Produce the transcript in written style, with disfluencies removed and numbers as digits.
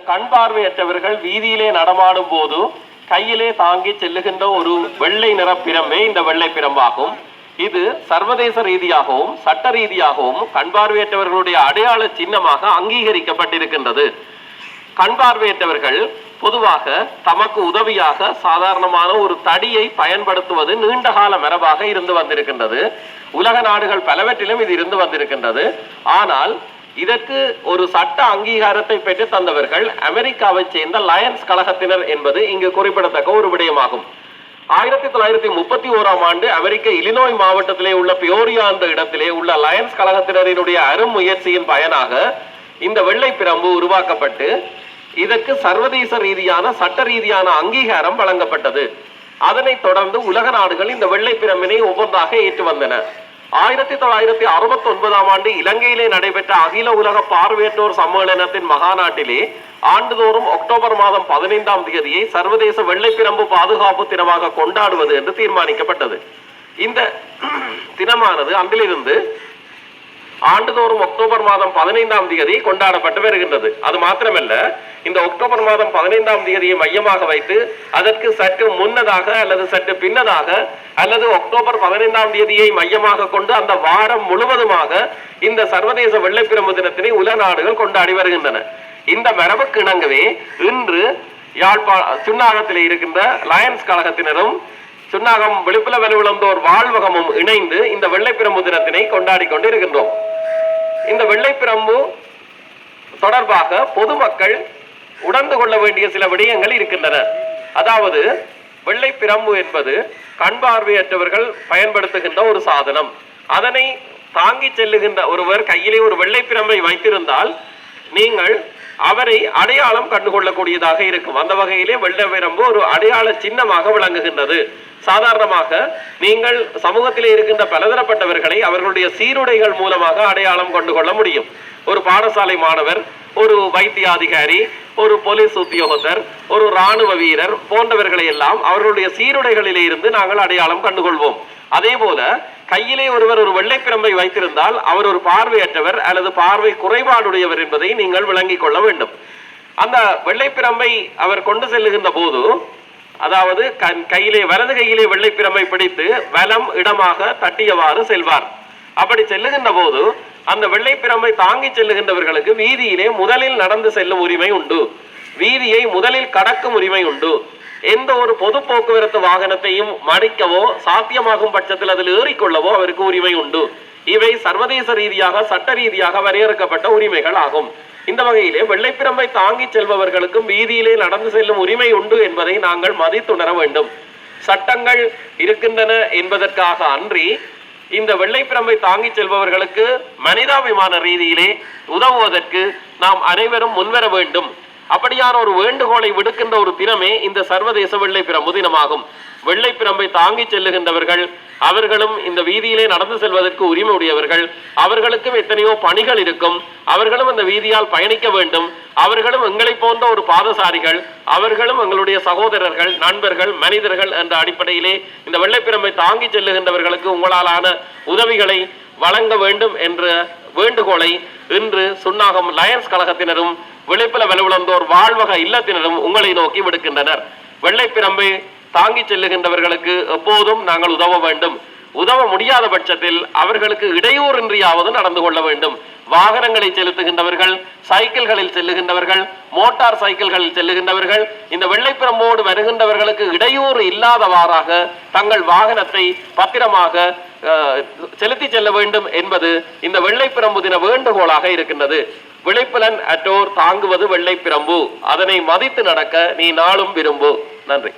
கண் பார்வையற்றவர்கள் வீதியிலே நடமாடும் போது கையிலே தாங்கி செல்லுகின்ற ஒரு வெள்ளை நிற பிரம்பே இந்த வெள்ளை பிரம்பாகும். இது சர்வதேச ரீதியாகவும் சட்ட ரீதியாகவும் கண் பார்வையற்றவர்களுடைய அடையாள சின்னமாக அங்கீகரிக்கப்பட்டிருக்கின்றது. கண் பார்வையற்றவர்கள் பொதுவாக தமக்கு உதவியாக சாதாரணமான ஒரு தடியை பயன்படுத்துவது நீண்டகால மரபாக இருந்து வந்திருக்கின்றது. உலக நாடுகள் பலவற்றிலும் இது இருந்து வந்திருக்கின்றது. ஆனால் இதற்கு ஒரு சட்ட அங்கீகாரத்தை பெற்று தந்தவர்கள் அமெரிக்காவை சேர்ந்த லயன்ஸ் கழகத்தினர் என்பது இங்கு குறிப்பிடத்தக்க ஒரு விடயமாகும். 1931ஆம் ஆண்டு அமெரிக்க இலினோய் மாவட்டத்திலே உள்ள பியோரியா என்ற இடத்திலே உள்ள லயன்ஸ் கழகத்தினரினுடைய அரும் முயற்சியின் பயனாக இந்த வெள்ளை பிரம்பு உருவாக்கப்பட்டு இதற்கு சர்வதேச ரீதியான சட்ட ரீதியான அங்கீகாரம் வழங்கப்பட்டது. அதனைத் தொடர்ந்து உலக நாடுகள் இந்த வெள்ளை பிரம்பினை ஒவ்வொன்றாக ஏற்று வந்தன. 1969ஆம் ஆண்டு இலங்கையிலே நடைபெற்ற அகில உலக பார்வையற்றோர் சம்மேளனத்தின் மகாநாட்டிலே ஆண்டுதோறும் அக்டோபர் மாதம் 15ஆம் தேதியை சர்வதேச வெள்ளை பிரம்பு பாதுகாப்பு தினமாக கொண்டாடுவது என்று தீர்மானிக்கப்பட்டது. இந்த தினமானது அன்றிலிருந்து ஆண்டுதோறும் அக்டோபர் மாதம் 15ஆம் தேதி கொண்டாடப்பட்டு வருகின்றது. அது மாத்திரமல்ல, இந்த அக்டோபர் மாதம் 15ஆம் தேதியை மையமாக வைத்து அதற்கு சற்று முன்னதாக அல்லது சற்று பின்னதாக அல்லது அக்டோபர் 15ஆம் தேதியை மையமாக கொண்டு அந்த வாரம் முழுவதுமாக இந்த சர்வதேச வெள்ளை பிரம்பு தினத்தினை உலக நாடுகள் கொண்டாடி வருகின்றன. இந்த மரபுக்கு இணங்கவே இன்று சுன்னாகத்தில் இருக்கின்ற லயன்ஸ் கழகத்தினரும் சுன்னாகம் விழுப்புல வலுவிழந்தோர் வாழ்வகமும் இணைந்து இந்த வெள்ளை பிரம்பு தினத்தினை கொண்டாடி கொண்டு இருக்கின்றோம். இந்த வெள்ளை பிரம்பு தொடர்பாக பொதுமக்கள் உணர்ந்து கொள்ள வேண்டிய சில விடயங்கள் இருக்கின்றன. அதாவது வெள்ளை பிரம்பு என்பது கண் பார்வையற்றவர்கள் பயன்படுத்துகின்ற ஒரு சாதனம். அதனை தாங்கி செல்லுகின்ற ஒருவர் கையிலே ஒரு வெள்ளை பிரம்பை வைத்திருந்தால் நீங்கள் அவரை அடையாளம் கண்டுகொள்ளக்கூடியதாக இருக்கும். அந்த வகையிலே வெள்ளை பிரம்பு ஒரு அடையாள சின்னமாக விளங்குகின்றது. சாதாரணமாக நீங்கள் சமூகத்திலே இருக்கின்ற பலதரப்பட்டவர்களை அவர்களுடைய சீருடைகள் மூலமாக அடையாளம் கொண்டு கொள்ள முடியும். ஒரு பாடசாலை மாணவர், ஒரு வைத்தியாதிகாரி, ஒரு போலீஸ் உத்தியோகத்தர், ஒரு இராணுவ வீரர் போன்றவர்களை எல்லாம் அவர்களுடைய சீருடைகளிலே இருந்து நாங்கள் அடையாளம் கண்டுகொள்வோம். அதே போல கையிலே ஒருவர் ஒரு வெள்ளை பிரம்பை வைத்திருந்தால் அவர் ஒரு பார்வையற்றவர் அல்லது பார்வை குறைபாடுடையவர் என்பதை நீங்கள் விளங்கிக் கொள்ள வேண்டும். அந்த வெள்ளை பிரம்பை அவர் கொண்டு செல்லுகின்ற போது, அதாவது கையிலே வலது கையிலே வெள்ளை பிரம்பை பிடித்து வலம் இடமாக தட்டியவாறு செல்வார். அப்படி செல்லுகின்ற போது அந்த வெள்ளை பிரம்பை தாங்கி செல்லுகின்றவர்களுக்கு வீதியிலே முதலில் நடந்து செல்லும் உரிமை உண்டு. வீதியை முதலில் கடக்கும் உரிமை உண்டு. எந்த ஒரு பொது போக்குவரத்து வாகனத்தையும் மடிக்கவோ சாத்தியமாகும் பட்சத்தில் அதில் ஏறிக்கொள்ளவோ அவருக்கு உரிமை உண்டு. இவை சர்வதேச ரீதியாக சட்ட ரீதியாக வரையறுக்கப்பட்ட உரிமைகள் ஆகும். இந்த வகையிலே வெள்ளை பிரம்பை தாங்கி செல்பவர்களுக்கும் வீதியிலே நடந்து செல்லும் உரிமை உண்டு என்பதை நாங்கள் மதித்துணர வேண்டும். சட்டங்கள் இருக்கின்றன என்பதற்காக அன்றி இந்த வெள்ளை பிரம்பை தாங்கி செல்பவர்களுக்கு மனிதாபிமான ரீதியிலே உதவுவதற்கு நாம் அனைவரும் முன்வர வேண்டும். அப்படியான ஒரு வேண்டுகோளை விடுக்கின்ற ஒரு தினமே இந்த சர்வதேச வெள்ளை பிரம்பு தினமாகும். வெள்ளை பிரம்பை தாங்கி செல்லுகின்றவர்கள் அவர்களும் இந்த வீதியிலே நடந்து செல்வதற்கு உரிமை உடையவர்கள். அவர்களுக்கும் எத்தனையோ பணிகள் இருக்கும். அவர்களும் அந்த வீதியால் பயணிக்க வேண்டும். அவர்களும் எங்களை போன்ற ஒரு பாதசாரிகள். அவர்களும் எங்களுடைய சகோதரர்கள், நண்பர்கள், மனிதர்கள் என்ற அடிப்படையிலே இந்த வெள்ளை பிரம்பை தாங்கி செல்லுகின்றவர்களுக்கு உங்களாலான உதவிகளை வழங்க வேண்டும் என்ற வேண்டுகோளை இன்று சுன்னாகம் லயன்ஸ் கழகத்தினரும் விளைப்புல வலுவிழந்தோர் வாழ்வக இல்லத்தினரும் உங்களை நோக்கி விடுக்கின்றனர். வெள்ளை பிரம்பை தாங்கி செல்லுகின்றவர்களுக்கு எப்போதும் நாங்கள் உதவ வேண்டும். உதவ முடியாத பட்சத்தில் அவர்களுக்கு இடையூறின்றியாவது நடந்து கொள்ள வேண்டும். வாகனங்களை செலுத்துகின்றவர்கள், சைக்கிள்களில் செல்லுகின்றவர்கள், மோட்டார் சைக்கிள்களில் செல்லுகின்றவர்கள் இந்த வெள்ளை பிரம்போடு வருகின்றவர்களுக்கு இடையூறு இல்லாதவாறாக தங்கள் வாகனத்தை பத்திரமாக செலுத்தி செல்ல வேண்டும் என்பது இந்த வெள்ளை பிரம்பு தின வேண்டுகோளாக இருக்கின்றது. விளைப்புலன் அற்றோர் தாங்குவது வெள்ளை பிரம்பு. அதனை மதித்து நடக்க நீ நாளும் விரும்பு. நன்றி.